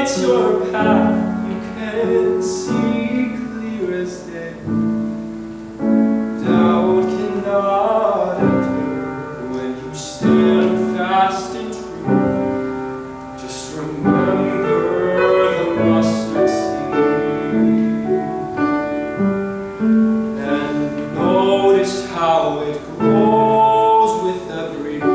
lights your path, you can see clear as day. Doubt cannot enter when you stand fast in truth. Just remember the mustard seed, and notice how it grows with every root.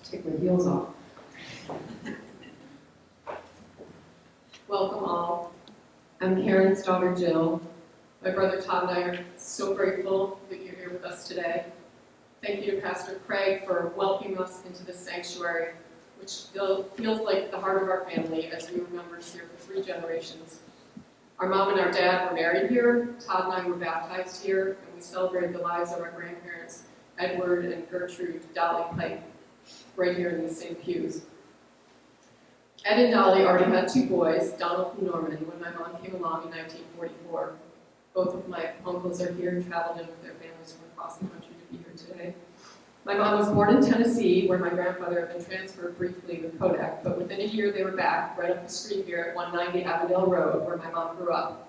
Take my heels off. Welcome all. I'm Karen's daughter Jill. My brother Tod and I are so grateful that you're here with us today. Thank you to Pastor Craig for welcoming us into this sanctuary, which feels like the heart of our family as we were members here for 3 generations. Our mom and our dad were married here, Tod and I were baptized here, and we celebrated the lives of our grandparents, Edward and Gertrude Dolly Pike, right here in these same pews. Ed and Dolly already had 2 boys, Donald and Norman, when my mom came along in 1944. Both of my uncles are here and traveled in with their families from across the country to be here today. My mom was born in Tennessee, where my grandfather had been transferred briefly with Kodak, but within a year they were back, right up the street here at 190 Avid Road, where my mom grew up.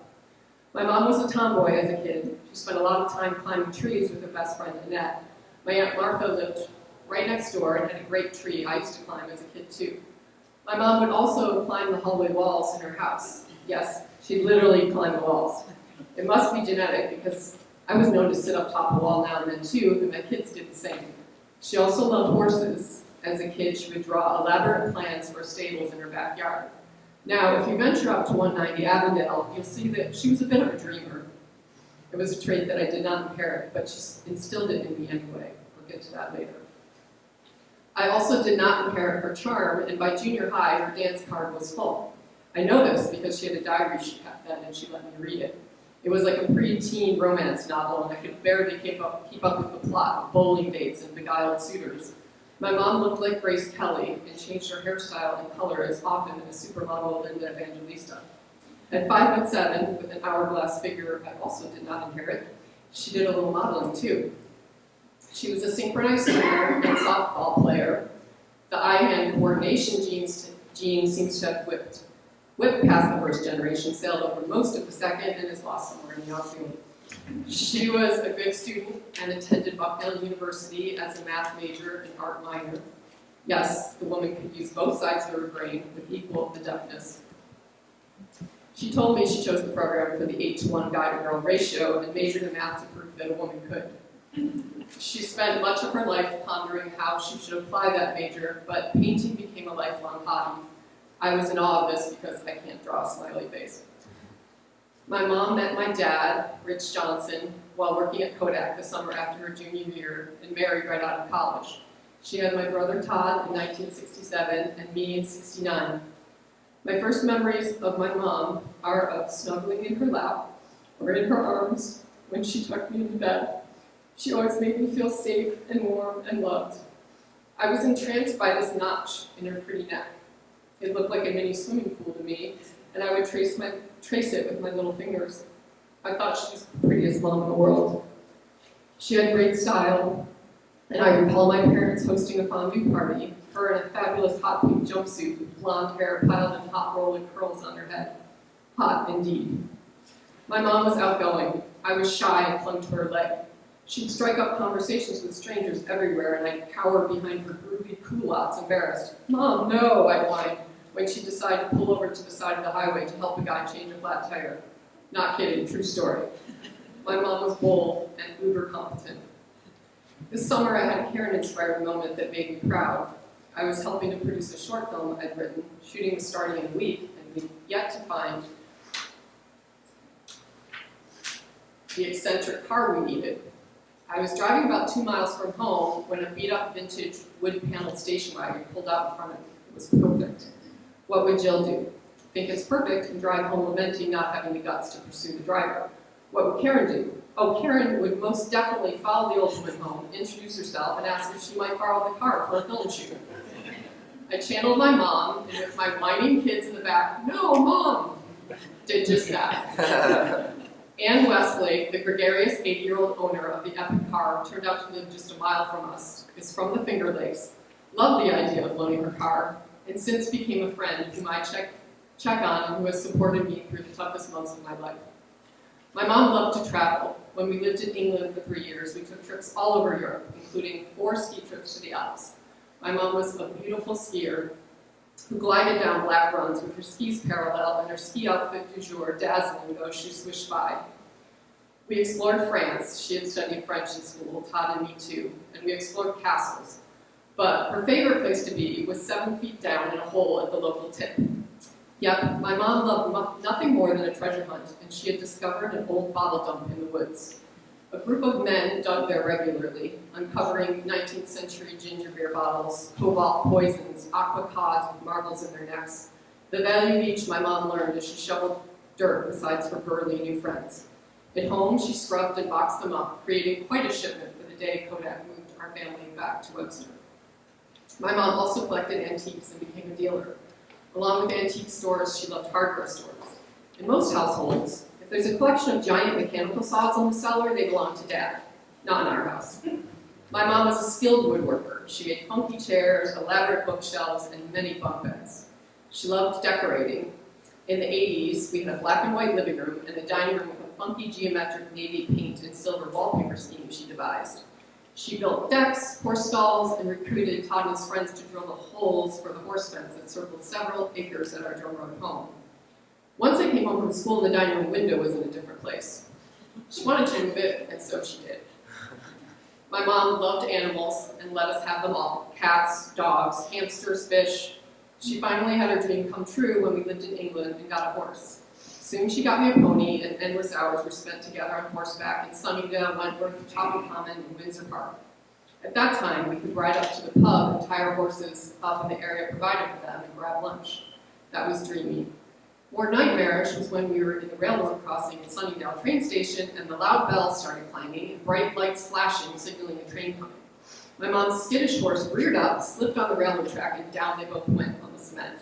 My mom was a tomboy as a kid. She spent a lot of time climbing trees with her best friend Annette. My Aunt Martha lived right next door and had a great tree I used to climb as a kid too. My mom would also climb the hallway walls in her house. Yes, she literally climbed the walls. It must be genetic because I was known to sit up top of the wall now and then too, and my kids did the same. She also loved horses. As a kid, she would draw elaborate plans for stables in her backyard. Now, if you venture up to 190 Avondale, you'll see that she was a bit of a dreamer. It was a trait that I did not inherit, but she instilled it in me anyway. We'll get to that later. I also did not inherit her charm, and by junior high, her dance card was full. I know this because she had a diary she kept then, and she let me read it. It was like a pre-teen romance novel, and I could barely keep up with the plot of bowling dates and beguiled suitors. My mom looked like Grace Kelly and changed her hairstyle and color as often as supermodel Linda Evangelista. At 5'7", with an hourglass figure I also did not inherit, she did a little modeling too. She was a synchronized swimmer and softball player. The eye-hand coordination gene seems to have whipped. whipped past the first generation, sailed over most of the second, and is lost somewhere in the outgoing. She was a good student and attended Bucknell University as a math major and art minor. Yes, the woman could use both sides of her brain with equal adeptness. She told me she chose the program for the 8-to-1 guy-to-girl ratio and majored in math to prove that a woman could. She spent much of her life pondering how she should apply that major, but painting became a lifelong hobby. I was in awe of this because I can't draw a smiley face. My mom met my dad, Rich Johnson, while working at Kodak the summer after her junior year and married right out of college. She had my brother Tod in 1967 and me in '69. My first memories of my mom are of snuggling in her lap or in her arms when she tucked me into bed. She always made me feel safe and warm and loved. I was entranced by this notch in her pretty neck. It looked like a mini swimming pool to me, and I would trace it with my little fingers. I thought she was the prettiest mom in the world. She had great style, and I recall my parents hosting a fondue party, her in a fabulous hot pink jumpsuit with blonde hair piled in hot rolling curls on her head. Hot indeed. My mom was outgoing. I was shy and clung to her leg. She'd strike up conversations with strangers everywhere, and I'd cower behind her groovy culottes, embarrassed. "Mom, no," I'd whine, when she decided to pull over to the side of the highway to help a guy change a flat tire. Not kidding, true story. My mom was bold and uber competent. This summer I had a Karen-inspired moment that made me proud. I was helping to produce a short film I'd written. Shooting was starting in a week, and we'd yet to find the eccentric car we needed. I was driving about 2 miles from home when a beat-up vintage wood-paneled station wagon pulled out in front of me. It was perfect. What would Jill do? Think it's perfect and drive home lamenting not having the guts to pursue the driver. What would Karen do? Oh, Karen would most definitely follow the old woman home, introduce herself, and ask if she might borrow the car for a film shoot. I channeled my mom, and with my whining kids in the back, "No, Mom," did just that. Ann Westlake, the gregarious 80-year-old owner of the epic car, turned out to live just a mile from us, is from the Finger Lakes, loved the idea of loaning her car, and since became a friend whom I check on and who has supported me through the toughest months of my life. My mom loved to travel. When we lived in England for 3 years, we took trips all over Europe, including 4 ski trips to the Alps. My mom was a beautiful skier who glided down black runs with her skis parallel and her ski outfit du jour dazzling though she swished by. We explored France. She had studied French in school, Tod and me too, and we explored castles. But her favorite place to be was 7 feet down in a hole at the local tip. Yep, my mom loved nothing more than a treasure hunt, and she had discovered an old bottle dump in the woods. A group of men dug there regularly, uncovering 19th century ginger beer bottles, cobalt poisons, aqua cods with marbles in their necks. The value of each my mom learned as she shoveled dirt besides her burly new friends. At home, she scrubbed and boxed them up, creating quite a shipment for the day Kodak moved our family back to Webster. My mom also collected antiques and became a dealer. Along with antique stores, she loved hardware stores. In most households, if there's a collection of giant mechanical saws in the cellar, they belong to Dad. Not in our house. My mom was a skilled woodworker. She made funky chairs, elaborate bookshelves, and many bunk beds. She loved decorating. In the 80s, we had a black and white living room and a dining room with a funky geometric navy paint and silver wallpaper scheme she devised. She built decks, horse stalls, and recruited Tod and his friends to drill the holes for the horse fence that circled several acres at our Drum Road home. Once I came home from school, the dining room window was in a different place. She wanted to move it, and so she did. My mom loved animals and let us have them all. Cats, dogs, hamsters, fish. She finally had her dream come true when we lived in England and got a horse. Soon she got me a pony, and endless hours were spent together on horseback in Sunnydale, Wentworth, Chapel Common, and Windsor Park. At that time, we could ride up to the pub and tie our horses up in the area provided for them and grab lunch. That was dreamy. More nightmarish was when we were in the railroad crossing at Sunnydale train station and the loud bells started clanging and bright lights flashing, signaling a train coming. My mom's skittish horse reared up, slipped on the railroad track, and down they both went on the cement.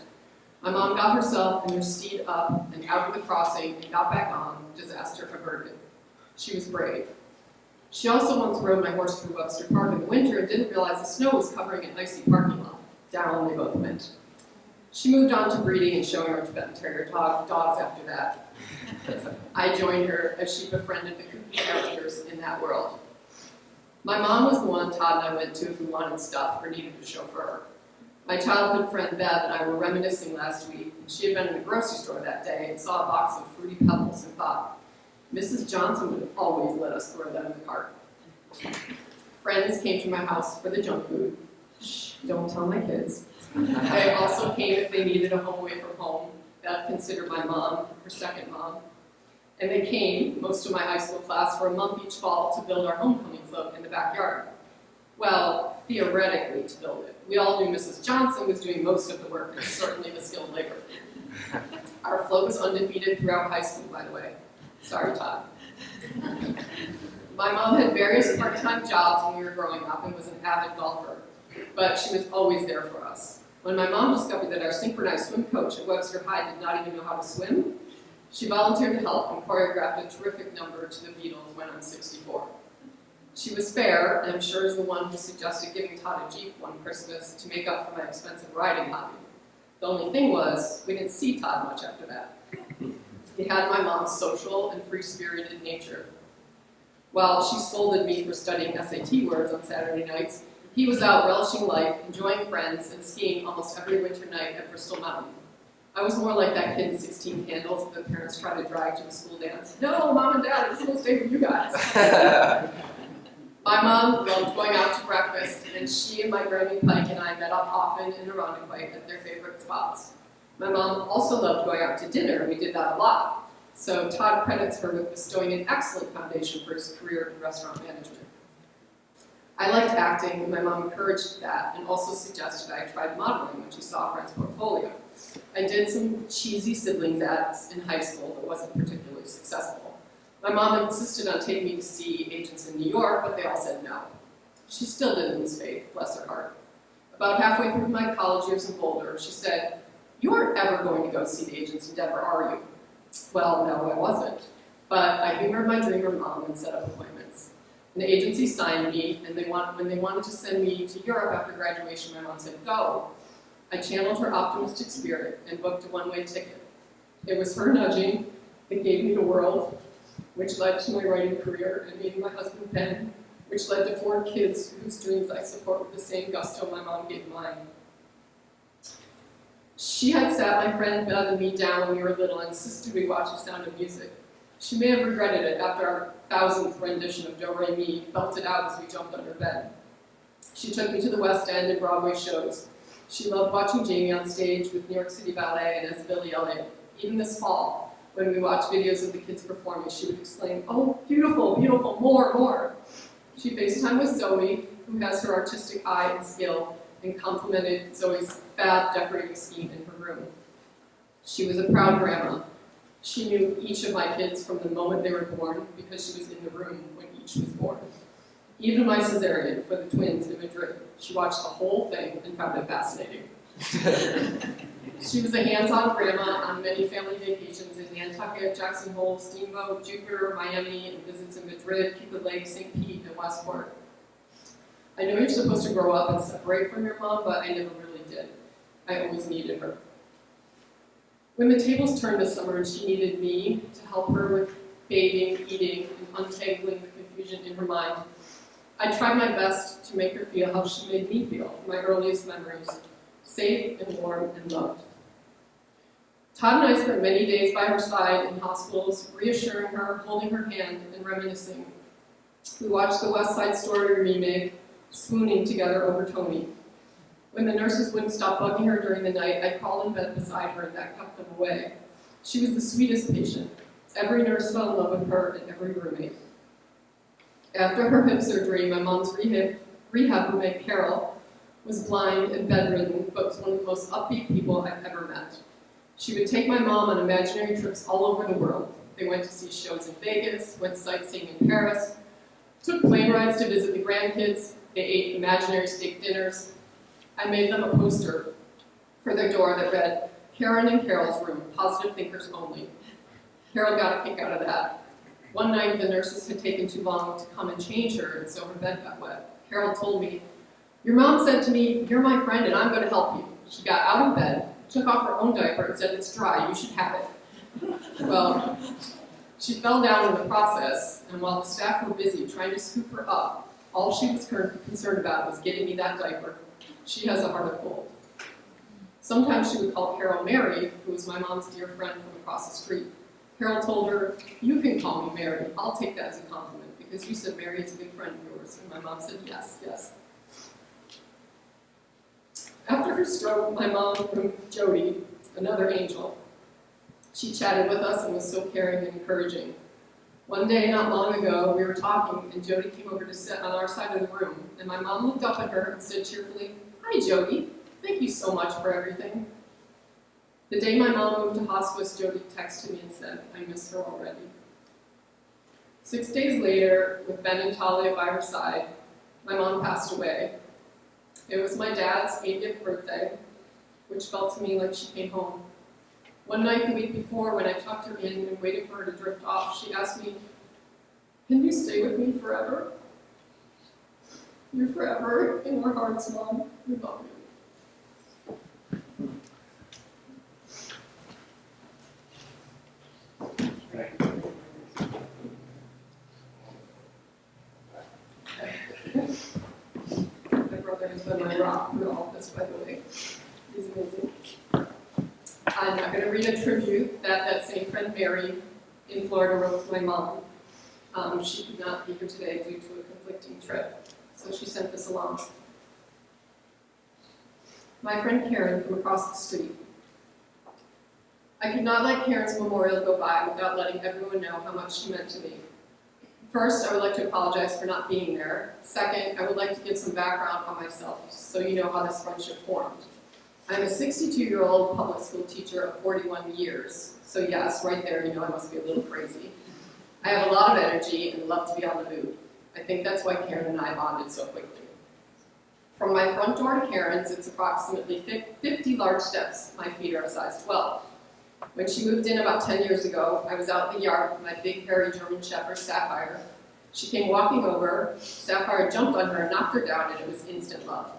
My mom got herself and her steed up and out of the crossing and got back on, disaster averted. She was brave. She also once rode my horse through Webster Park in the winter and didn't realize the snow was covering an icy parking lot. Down they both went. She moved on to breeding and showing our Tibetan Terrier dogs after that. I joined her as she befriended the kooky characters in that world. My mom was the one Tod and I went to if we wanted stuff or needed a chauffeur. My childhood friend Bev and I were reminiscing last week, and she had been in the grocery store that day and saw a box of Fruity Pebbles and thought, Mrs. Johnson would have always let us throw them in the cart. Friends came to my house for the junk food. Shh, don't tell my kids. They also came if they needed a home away from home. Bev considered my mom her second mom. And they came, most of my high school class, for a month each fall to build our homecoming float in the backyard. Well, theoretically to build it. We all knew Mrs. Johnson was doing most of the work, and certainly the skilled labor. Our float was undefeated throughout high school, by the way. Sorry, Tod. My mom had various part-time jobs when we were growing up and was an avid golfer, but she was always there for us. When my mom discovered that our synchronized swim coach at Webster High did not even know how to swim, she volunteered to help and choreographed a terrific number to the Beatles when I'm 64. She was fair, and I'm sure is the one who suggested giving Tod a Jeep one Christmas to make up for my expensive riding hobby. The only thing was, we didn't see Tod much after that. He had my mom's social and free-spirited nature. While she scolded me for studying SAT words on Saturday nights, he was out relishing life, enjoying friends, and skiing almost every winter night at Bristol Mountain. I was more like that kid in 16 Candles that parents try to drag to the school dance. No, Mom and Dad, I just want to stay with you guys. My mom loved going out to breakfast, and she and my Linda Pike and I met up often in Irondequoit at their favorite spots. My mom also loved going out to dinner, and we did that a lot. So Tod credits her with bestowing an excellent foundation for his career in restaurant management. I liked acting, and my mom encouraged that, and also suggested I tried modeling when she saw a friend's portfolio. I did some cheesy siblings ads in high school that wasn't particularly successful. My mom insisted on taking me to see agents in New York, but they all said no. She still didn't lose faith, bless her heart. About halfway through my college years in Boulder, she said, "You aren't ever going to go see the agents in Denver, are you?" Well, no, I wasn't. But I humored my dreamer mom and set up appointments. An agency signed me, and when they wanted to send me to Europe after graduation, my mom said, "Go." I channeled her optimistic spirit and booked a one-way ticket. It was her nudging that gave me the world, which led to my writing career and meeting my husband Ben, which led to 4 kids whose dreams I support with the same gusto my mom gave mine. She had sat my friend Bev and me down when we were little and insisted we watch The Sound of Music. She may have regretted it after our 1000th rendition of Do Re Mi belted out as we jumped under bed. She took me to the West End and Broadway shows. She loved watching Jamie on stage with New York City Ballet and as Billy Elliot. Even this fall, when we watched videos of the kids performing, she would exclaim, "Oh, beautiful, beautiful, more, more." She FaceTimed with Zoe, who has her artistic eye and skill, and complimented Zoe's fab decorating scheme in her room. She was a proud grandma. She knew each of my kids from the moment they were born because she was in the room when each was born. Even my cesarean for the twins in Madrid. She watched the whole thing and found it fascinating. She was a hands-on grandma on many family vacations in Nantucket, Jackson Hole, Steamboat, Jupiter, Miami, and visits in Madrid, Cupid Lake, St. Pete, and Westport. I know you're supposed to grow up and separate from your mom, but I never really did. I always needed her. When the tables turned this summer and she needed me to help her with bathing, eating, and untangling the confusion in her mind, I tried my best to make her feel how she made me feel from my earliest memories, safe and warm and loved. Tod and I spent many days by her side in hospitals, reassuring her, holding her hand, and reminiscing. We watched the West Side Story remake, swooning together over Tony. When the nurses wouldn't stop bugging her during the night, I crawled in bed beside her and that kept them away. She was the sweetest patient. Every nurse fell in love with her and every roommate. After her hip surgery, my mom's rehab roommate, Carol, was blind and bedridden, but was one of the most upbeat people I've ever met. She would take my mom on imaginary trips all over the world. They went to see shows in Vegas, went sightseeing in Paris, took plane rides to visit the grandkids, they ate imaginary steak dinners. I made them a poster for their door that read, "Karen and Carol's room, positive thinkers only." Carol got a kick out of that. One night, the nurses had taken too long to come and change her, and so her bed got wet. Carol told me, "Your mom said to me, 'You're my friend and I'm going to help you.' She got out of bed, took off her own diaper and said, "It's dry, you should have it." Well, she fell down in the process, and while the staff were busy trying to scoop her up, all she was concerned about was getting me that diaper. She has a heart of gold. Sometimes she would call Carol Mary, who was my mom's dear friend from across the street. Carol told her, "You can call me Mary. I'll take that as a compliment, because you said Mary is a good friend of yours." And my mom said, "Yes, yes." After her stroke, my mom, Jody, another angel, she chatted with us and was so caring and encouraging. One day, not long ago, we were talking, and Jody came over to sit on our side of the room, and my mom looked up at her and said cheerfully, "Hi, Jody. Thank you so much for everything." The day my mom moved to hospice, Jody texted me and said, "I miss her already." 6 days later, with Ben and Talia by her side, my mom passed away. It was my dad's 80th birthday, which felt to me like she came home. One night the week before, when I tucked her in and waited for her to drift off, she asked me, "Can you stay with me forever?" "You're forever in our hearts, Mom. We love you." My brother has been my rock through all this, by the way. He's amazing. I'm not going to read a tribute that same friend Mary in Florida wrote to my mom. She could not be here today due to a conflicting trip, so she sent this along. My friend Karen from across the street. I could not let Karen's memorial go by without letting everyone know how much she meant to me. First, I would like to apologize for not being there. Second, I would like to give some background on myself so you know how this friendship formed. I'm a 62-year-old public school teacher of 41 years, so yes, right there, you know I must be a little crazy. I have a lot of energy and love to be on the move. I think that's why Karen and I bonded so quickly. From my front door to Karen's, it's approximately 50 large steps. My feet are a size 12. When she moved in about 10 years ago, I was out in the yard with my big, hairy German Shepherd, Sapphire. She came walking over, Sapphire jumped on her and knocked her down, and it was instant love.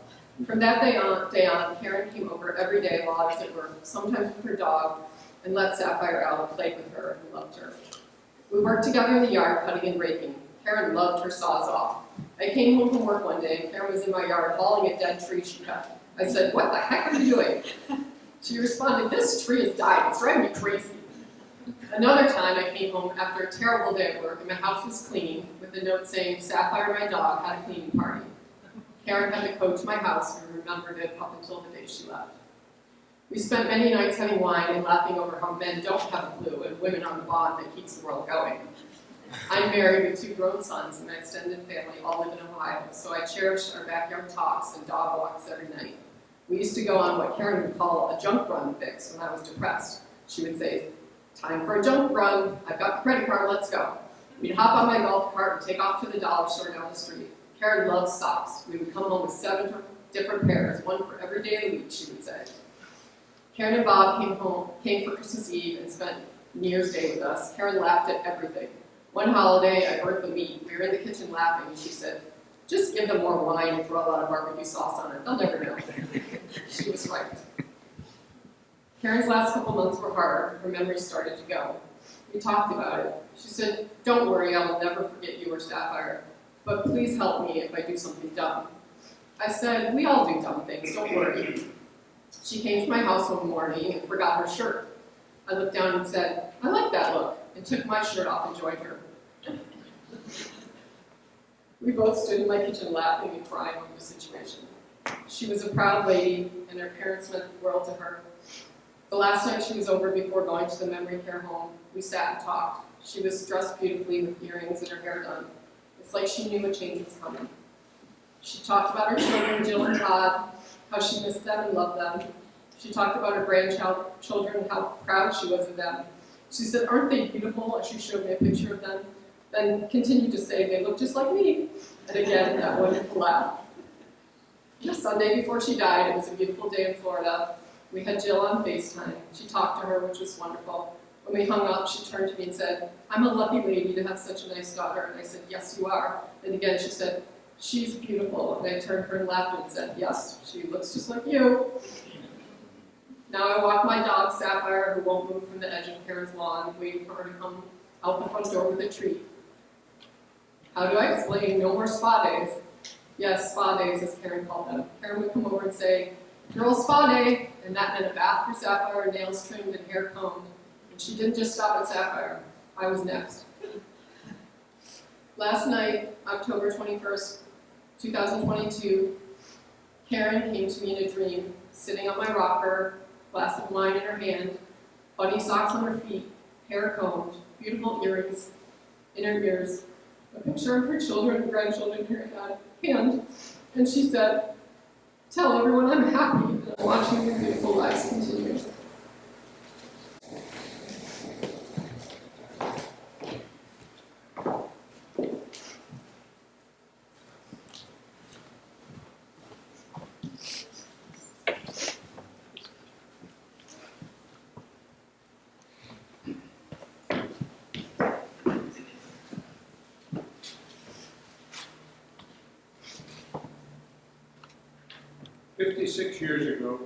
From that day on, Karen came over every day while I was at work, sometimes with her dog, and let Sapphire out and played with her and loved her. We worked together in the yard, cutting and raking. Karen loved her sawzall. I came home from work one day, and Karen was in my yard hauling a dead tree she cut. I said, "What the heck are you doing?" She responded, "This tree has died. It's driving me crazy." Another time I came home after a terrible day at work and my house was clean with a note saying, "Sapphire, my dog, had a cleaning party." Karen had to coach my house and remembered it up until the day she left. We spent many nights having wine and laughing over how men don't have a clue and women are the bond that keeps the world going. I'm married with 2 grown sons and my extended family all live in Ohio, so I cherished our backyard talks and dog walks every night. We used to go on what Karen would call a junk run fix when I was depressed. She would say, "Time for a junk run. I've got the credit card, let's go." We'd hop on my golf cart and take off to the dollar store down the street. Karen loves socks. We would come home with 7 different pairs, one for every day of the week, she would say. Karen and Bob came for Christmas Eve and spent New Year's Day with us. Karen laughed at everything. One holiday, I burnt the meat. We were in the kitchen laughing, and she said, "Just give them more wine and throw a lot of barbecue sauce on it. They'll never know." She was right. Karen's last couple months were hard. Her memories started to go. We talked about it. She said, "Don't worry, I will never forget you or Sapphire, but please help me if I do something dumb." I said, "We all do dumb things, don't worry." She came to my house one morning and forgot her shirt. I looked down and said, "I like that look," and took my shirt off and joined her. We both stood in my kitchen laughing and crying over the situation. She was a proud lady, and her parents meant the world to her. The last night she was over before going to the memory care home, we sat and talked. She was dressed beautifully with earrings and her hair done. It's like she knew a change was coming. She talked about her children, Jill and Tod, how she missed them and loved them. She talked about her grandchildren and how proud she was of them. She said, "Aren't they beautiful?" and she showed me a picture of them. Then continued to say, "They look just like me." And again, that wonderful laugh. The Sunday before she died, it was a beautiful day in Florida. We had Jill on FaceTime. She talked to her, which was wonderful. When we hung up, she turned to me and said, "I'm a lucky lady to have such a nice daughter." And I said, "Yes, you are." And again, she said, "She's beautiful." And I turned to her and laughed and said, "Yes, she looks just like you." Now I walk my dog, Sapphire, who won't move from the edge of Karen's lawn, waiting for her to come out the front door with a treat. How do I explain no more spa days? Yes, spa days, as Karen called them. Karen would come over and say, "Girls' spa day," and that meant a bath for Sapphire, nails trimmed and hair combed. And she didn't just stop at Sapphire. I was next. Last night, October 21st, 2022, Karen came to me in a dream, sitting on my rocker, glass of wine in her hand, funny socks on her feet, hair combed, beautiful earrings in her ears, a picture of her children and grandchildren in her hand, and she said, "Tell everyone I'm happy and I'm watching their beautiful lives continue." "56 years ago,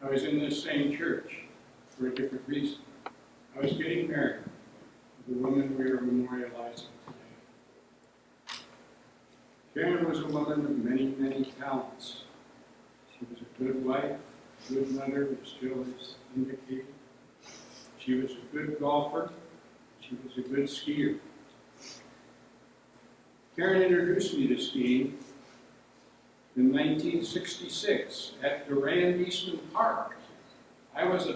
I was in this same church for a different reason. I was getting married to the woman we are memorializing today. Karen was a woman of many, many talents. She was a good wife, a good mother, as Jill has indicated. She was a good golfer. She was a good skier. Karen introduced me to skiing in 1966 at Durand Eastman Park. I was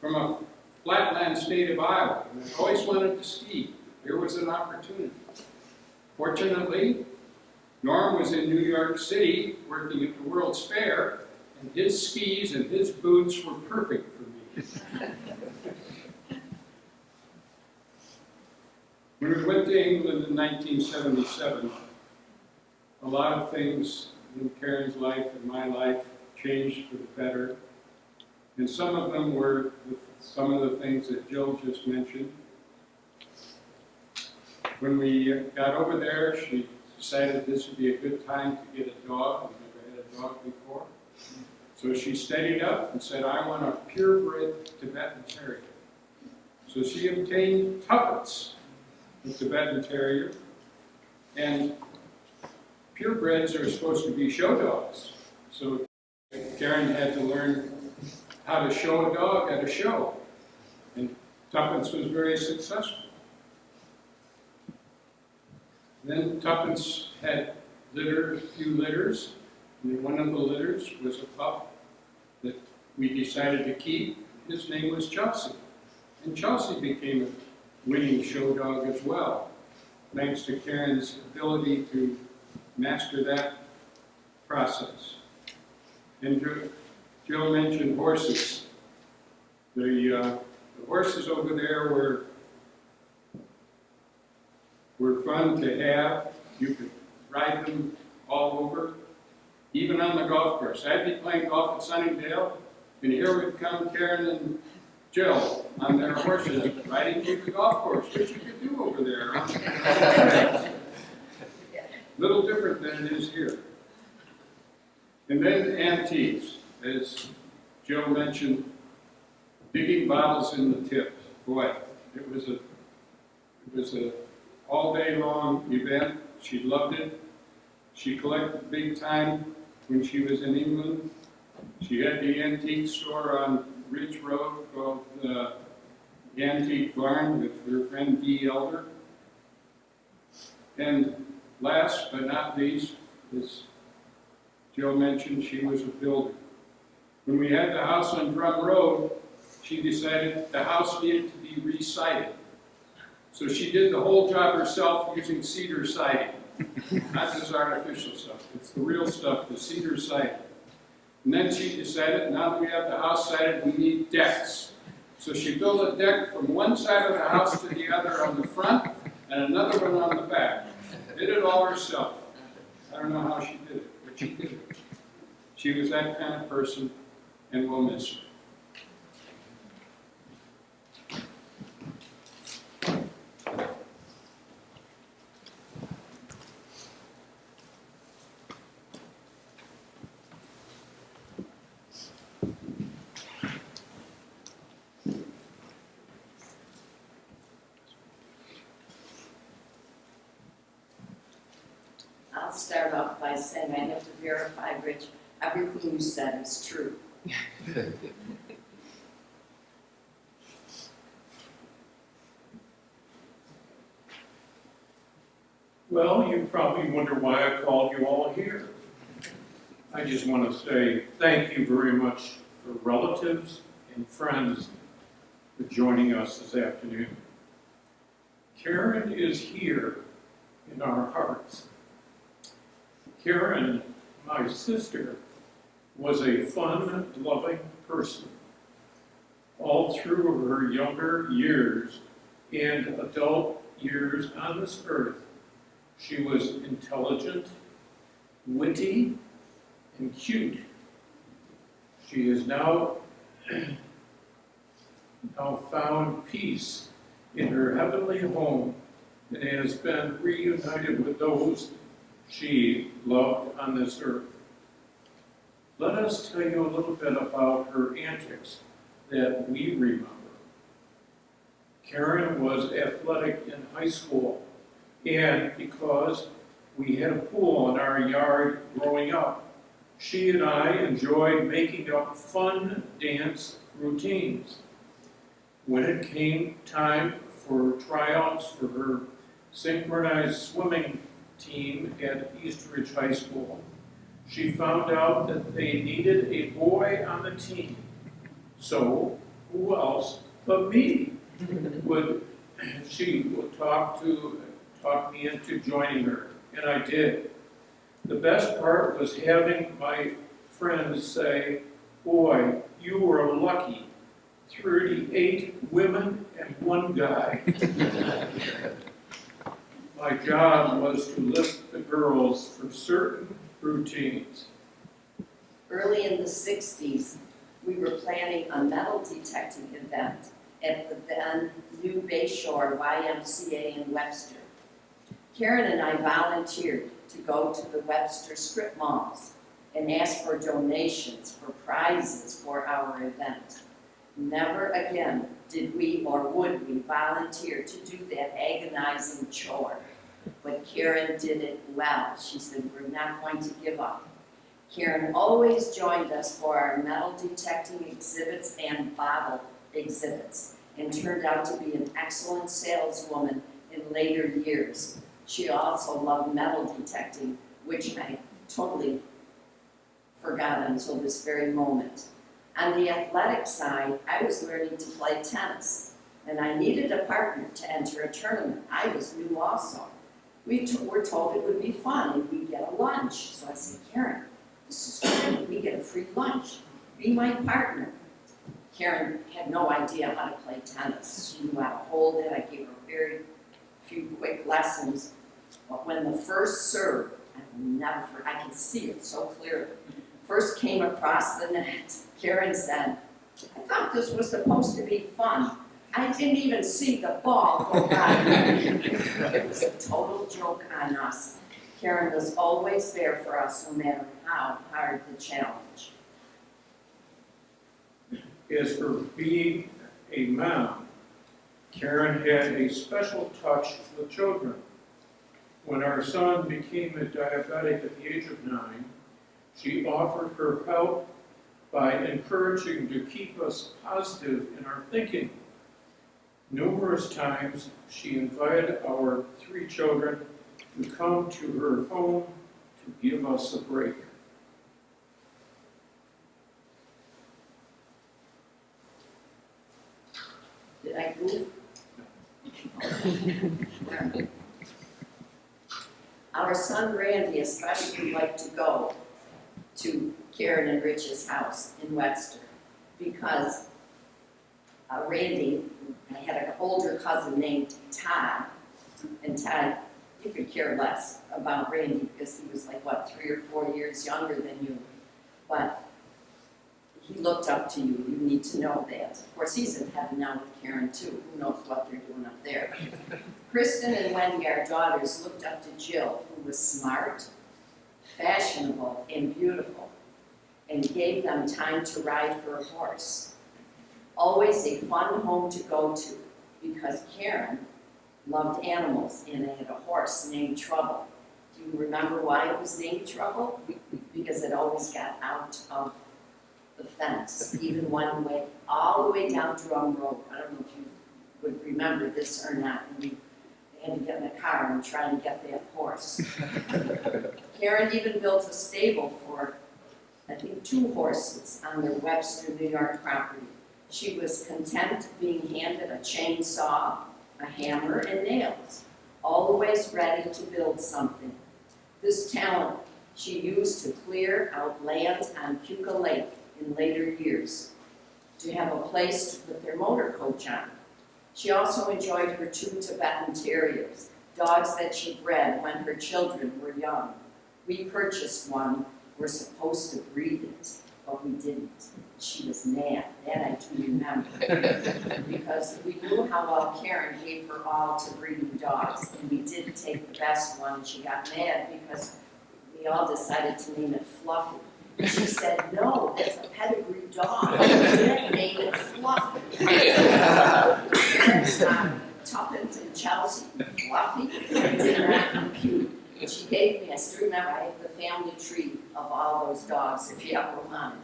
from a flatland state of Iowa, and I always wanted to ski. There was an opportunity. Fortunately, Norm was in New York City working at the World's Fair, and his skis and his boots were perfect for me. When we went to England in 1977, a lot of things in Karen's life and my life changed for the better. And some of them were some of the things that Jill just mentioned. When we got over there, she decided this would be a good time to get a dog. We've never had a dog before. So she steadied up and said, "I want a purebred Tibetan Terrier." So she obtained Tuppence, the Tibetan Terrier, and purebreds are supposed to be show dogs. So Karen had to learn how to show a dog at a show. And Tuppence was very successful. Then Tuppence had a few litters, and one of the litters was a pup that we decided to keep. His name was Chelsea. And Chelsea became a winning show dog as well, thanks to Karen's ability to master that process. And Jill mentioned horses. The horses over there were fun to have. You could ride them all over, even on the golf course. I'd be playing golf at Sunningdale, and here would come Karen and Jill on their horses riding through the golf course, which you could do over there. Little different than it is here. And then antiques, as Jill mentioned, digging bottles in the tips. Boy, it was a all day long event. She loved it. She collected big time when she was in England. She had the antique store on Ridge Road called the Antique Barn with her friend Dee Elder. And last but not least, as Jill mentioned, she was a builder. When we had the house on Drum Road, she decided the house needed to be re-sided. So she did the whole job herself using cedar siding. Not this artificial stuff, it's the real stuff, the cedar siding. And then she decided, now that we have the house sided, we need decks. So she built a deck from one side of the house to the other on the front, and another one on the back. Did it all herself. I don't know how she did it, but she did it. She was that kind of person, and we'll miss her. start off by saying I have to verify, Rich, everything you said is true. Well, you probably wonder why I called you all here. I just want to say thank you very much for relatives and friends for joining us this afternoon. Karen is here in our hearts. Karen, my sister, was a fun, loving person. All through her younger years and adult years on this earth, she was intelligent, witty, and cute. She has now found peace in her heavenly home and has been reunited with those she loved on this earth. Let us tell you a little bit about her antics that we remember. Karen was athletic in high school, and because we had a pool in our yard growing up, she and I enjoyed making up fun dance routines. When it came time for tryouts for her synchronized swimming team at Eastridge High School, she found out that they needed a boy on the team. So, who else but me would talk me into joining her, and I did. The best part was having my friends say, "Boy, you were lucky. 38 women and one guy." My job was to list the girls for certain routines. Early in the 60s, we were planning a metal detecting event at the then new Bayshore YMCA in Webster. Karen and I volunteered to go to the Webster strip malls and ask for donations for prizes for our event. Never again did we or would we volunteer to do that agonizing chore. But Karen did it well. She said, "We're not going to give up." Karen always joined us for our metal detecting exhibits and bottle exhibits, and turned out to be an excellent saleswoman in later years. She also loved metal detecting, which I totally forgot until this very moment. On the athletic side, I was learning to play tennis, and I needed a partner to enter a tournament. I was new also. We were told it would be fun and we'd get a lunch. So I said, "Karen, this is great. We get a free lunch. Be my partner." Karen had no idea how to play tennis. She knew how to hold it. I gave her very few quick lessons. But when the first serve, I can see it so clearly, first came across the net, Karen said, "I thought this was supposed to be fun. I didn't even see the ball go by." It was a total joke on us. Karen was always there for us, no matter how hard the challenge. As for being a mom, Karen had a special touch with children. When our son became a diabetic at the age of 9, she offered her help by encouraging to keep us positive in our thinking. Numerous times, she invited our 3 children to come to her home to give us a break. Did I move? Our son Randy especially liked to go to Karen and Rich's house in Webster because Randy, I had an older cousin named Tod, and Tod, you could care less about Randy because he was like, 3 or 4 years younger than you, but he looked up to you. You need to know that. Of course, he's in heaven now with Karen too. Who knows what they're doing up there. Kristen and Wendy, our daughters, looked up to Jill, who was smart, fashionable, and beautiful, and gave them time to ride her horse. Always a fun home to go to, because Karen loved animals and had a horse named Trouble. Do you remember why it was named Trouble? Because it always got out of the fence, even one way, all the way down Drum Road. I don't know if you would remember this or not. They had to get in a car and try to get that horse. Karen even built a stable for, I think, 2 horses on their Webster, New York property. She was content being handed a chainsaw, a hammer, and nails, always ready to build something. This talent she used to clear out land on Cuca Lake in later years, to have a place to put their motor coach on. She also enjoyed her 2 Tibetan Terriers, dogs that she bred when her children were young. We purchased one, we're supposed to breed it, but we didn't. She was mad, that I do remember, because we knew how well Karen gave her all to breeding dogs, and we did take the best one. She got mad because we all decided to name it Fluffy. And she said, no, that's a pedigree dog. We didn't name it Fluffy. Parents, Tuppence and Chelsea, Fluffy, did not compute. And she gave me, I still remember, I have the family tree of all those dogs, if you ever wanted.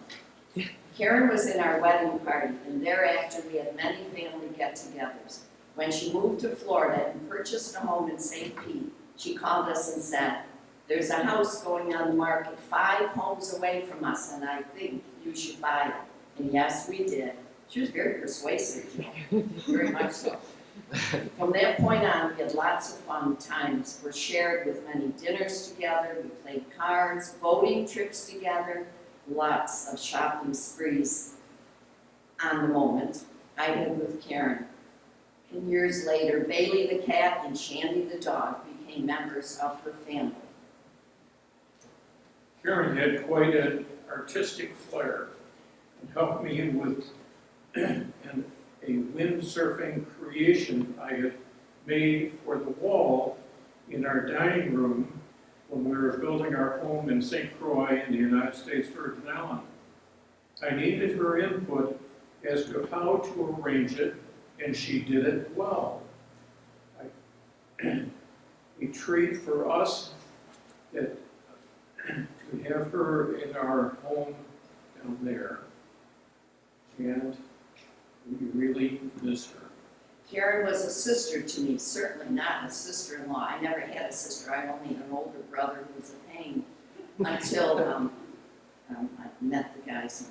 Karen was in our wedding party, and thereafter we had many family get-togethers. When she moved to Florida and purchased a home in St. Pete, she called us and said, there's a house going on the market 5 homes away from us, and I think you should buy it. And yes, we did. She was very persuasive, very much so. From that point on, we had lots of fun times. Were shared with many dinners together, we played cards, boating trips together, lots of shopping sprees on the moment. I did with Karen. And years later, Bailey the cat and Shandy the dog became members of her family. Karen had quite an artistic flair and helped me with a windsurfing creation I had made for the wall in our dining room when we were building our home in St. Croix in the United States Virgin Islands. I needed her input as to how to arrange it, and she did it well. A treat for us that to have her in our home down there, and we really miss her. Karen was a sister to me, certainly not a sister-in-law. I never had a sister. I only had an older brother who was a pain until I met the guys.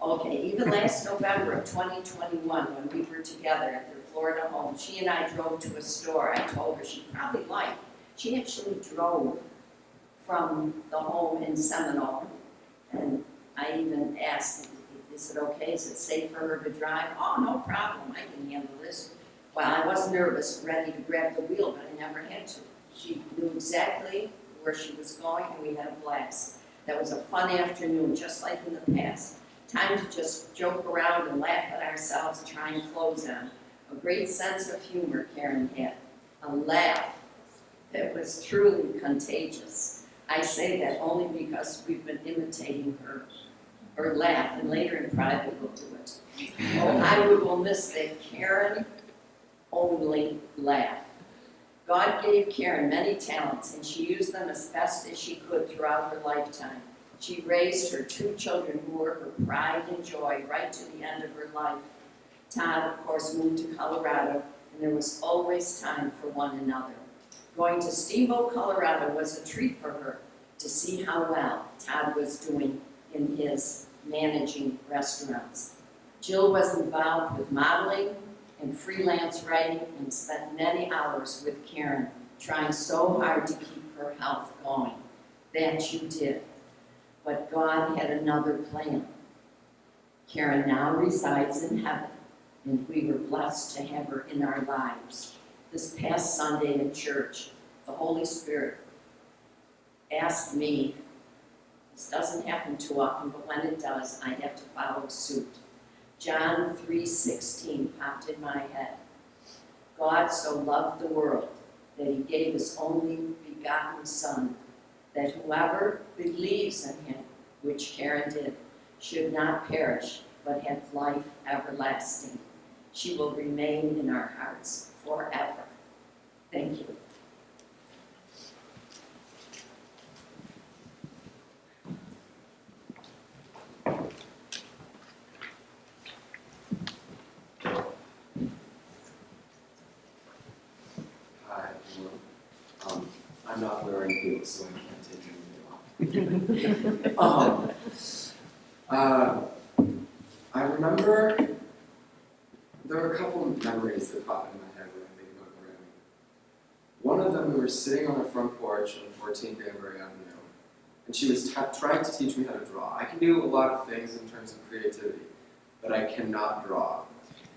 Okay, even last November of 2021, when we were together at their Florida home, she and I drove to a store I told her she'd probably like. She actually drove from the home in Seminole, and I even asked, is it okay, is it safe for her to drive? Oh, no problem, I can handle this. Well, I was nervous, ready to grab the wheel, but I never had to. She knew exactly where she was going, and we had a blast. That was a fun afternoon, just like in the past. Time to just joke around and laugh at ourselves, trying clothes on. A great sense of humor Karen had. A laugh that was truly contagious. I say that only because we've been imitating her laugh, and later in private we'll do it. Oh, I will miss that Karen only laugh. God gave Karen many talents, and she used them as best as she could throughout her lifetime. She raised her 2 children who were her pride and joy right to the end of her life. Tod, of course, moved to Colorado, and there was always time for one another. Going to Steamboat, Colorado was a treat for her to see how well Tod was doing in his managing restaurants. Jill was involved with modeling and freelance writing and spent many hours with Karen, trying so hard to keep her health going. That you did. But God had another plan. Karen now resides in heaven, and we were blessed to have her in our lives. This past Sunday in church, the Holy Spirit asked me, this doesn't happen too often, but when it does, I have to follow suit. John 3:16 popped in my head. God so loved the world that he gave his only begotten Son, that whoever believes in him, which Karen did, should not perish, but have life everlasting. She will remain in our hearts forever. Thank you. I'm not wearing heels, so I can't take anything off. I remember there were a couple of memories that pop in my head when I think about Grammy. One of them, we were sitting on the front porch on 14th Danbury Avenue, and she was trying to teach me how to draw. I can do a lot of things in terms of creativity, but I cannot draw.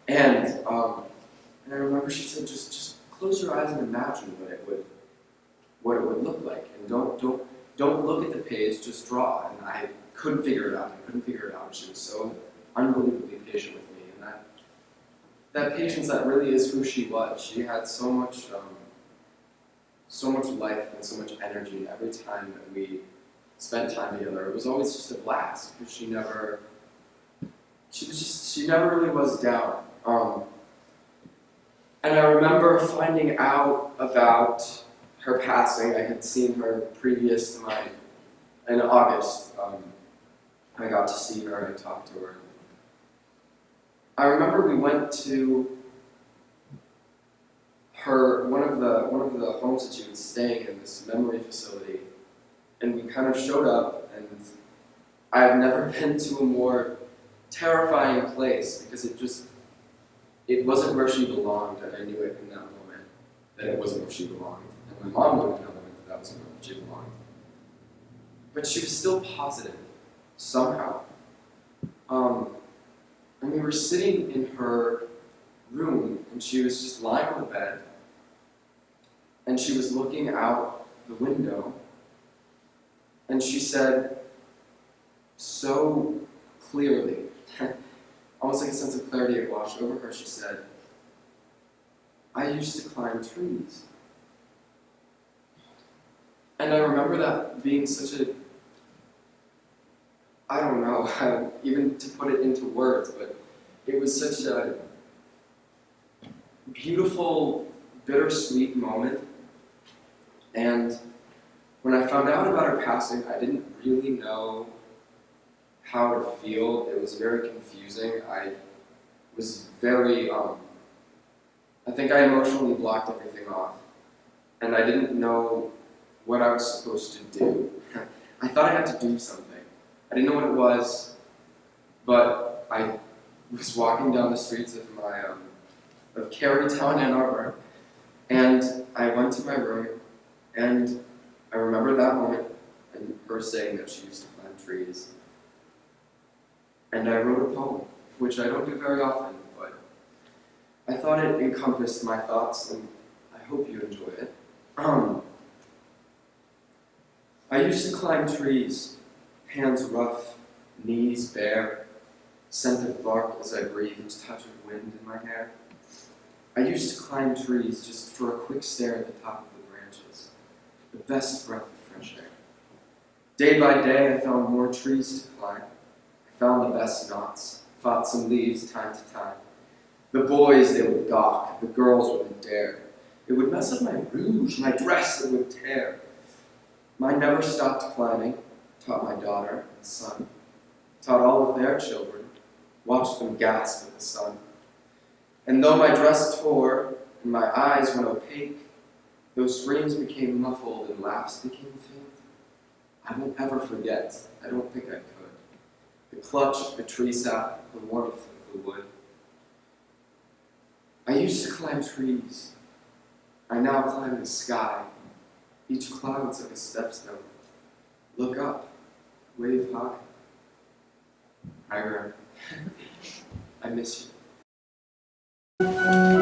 And I remember she said, just close your eyes and imagine what it would look like, and don't look at the page, just draw. And I couldn't figure it out. She was so unbelievably patient with me, and that patience, that really is who she was. She had so much life and so much energy every time that we spent time together. It was always just a blast, because she never really was down. And I remember finding out about her passing. I had seen her previous to in August. I got to see her and talk to her. I remember we went to one of the homes that she was staying in, this memory facility, and we kind of showed up, and I've never been to a more terrifying place, because it wasn't where she belonged, and I knew it in that moment that it wasn't where she belonged. And my mom knew in that moment that wasn't where she belonged. But she was still positive, somehow. And we were sitting in her room, and she was just lying on the bed, and she was looking out the window, and she said so clearly, almost like a sense of clarity had washed over her, she said, "I used to climb trees." And I remember that being such a, I don't know how even to put it into words, but it was such a beautiful, bittersweet moment. And when I found out about her passing, I didn't really know how to feel. It was very confusing. I was very, I think I emotionally blocked everything off. And I didn't know what I was supposed to do. I thought I had to do something. I didn't know what it was, but I was walking down the streets of of Carytown, Ann Arbor, and I went to my room, and I remember that moment and her saying that she used to climb trees. And I wrote a poem, which I don't do very often, but I thought it encompassed my thoughts, and I hope you enjoy it. I used to climb trees, hands rough, knees bare, scent of bark as I breathed, touch of wind in my hair. I used to climb trees just for a quick stare at the top of the branches, the best breath of fresh air. Day by day, I found more trees to climb. I found the best knots, fought some leaves time to time. The boys, they would gawk, the girls wouldn't dare. It would mess up my rouge, my dress it would tear. Mine never stopped climbing, taught my daughter and son, taught all of their children, watched them gasp at the sun. And though my dress tore and my eyes went opaque, those screams became muffled and laughs became faint. I won't ever forget, I don't think I could, the clutch of the tree sap, the warmth of the wood. I used to climb trees. I now climb the sky. Each cloud's like a stepstone. Look up, wave high. Ira, I miss you.